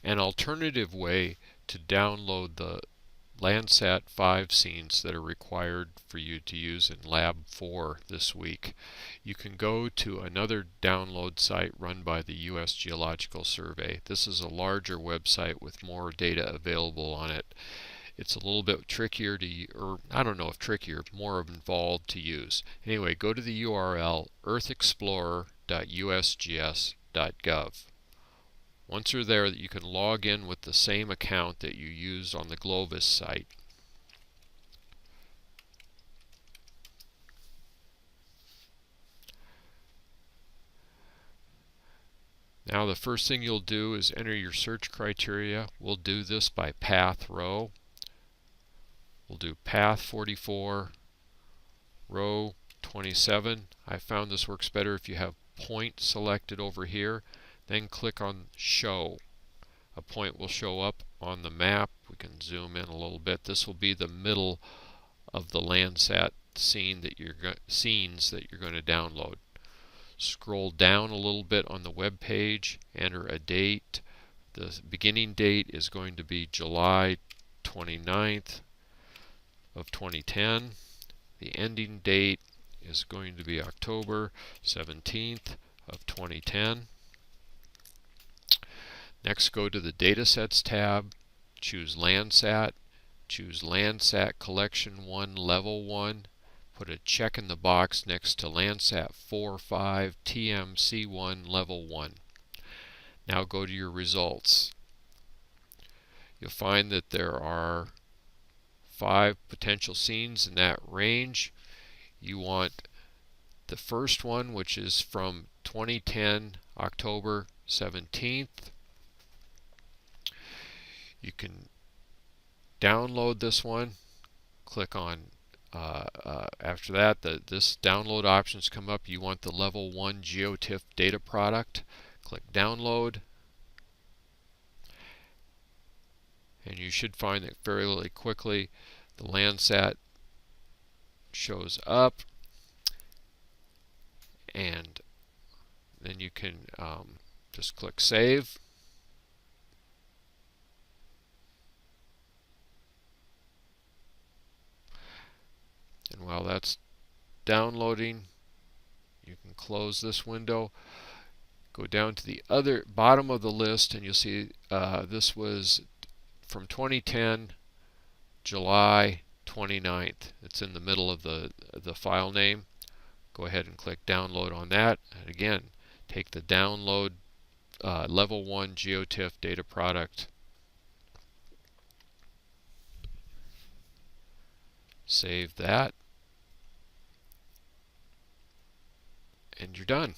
An alternative way to download the Landsat 5 scenes that are required for you to use in Lab 4 this week, you can go to another download site run by the U.S. Geological Survey. This is a larger website with more data available on it. It's a little bit trickier to, or I don't know if trickier, more involved to use. Anyway, go to the URL earthexplorer.usgs.gov. Once you're there, you can log in with the same account that you used on the Glovis site. Now the first thing you'll do is enter your search criteria. We'll do this by path row. We'll do path 44, row 27. I found this works better if you have point selected over here. Then click on show. A point will show up on the map. We can zoom in a little bit. This will be the middle of the Landsat scenes that you're going to download. Scroll down a little bit on the web page, enter a date. The beginning date is going to be July 29th of 2010. The ending date is going to be October 17th of 2010. Next, go to the Datasets tab, choose Landsat, choose Landsat Collection 1 Level 1, put a check in the box next to Landsat 4.5 TMC1 Level 1. Now go to your results. You'll find that there are 5 potential scenes in that range. You want the first one, which is from 2010 October 17th. You can download this one. Click on after that, this download options come up. You want the level 1 GeoTIFF data product. Click download, and you should find that fairly quickly the Landsat shows up, and then you can just click save. And while that's downloading, you can close this window. Go down to the other bottom of the list, and you'll see this was from 2010, July 29th. It's in the middle of the file name. Go ahead and click download on that. And again, take the download level 1 GeoTIFF data product. Save that. And you're done.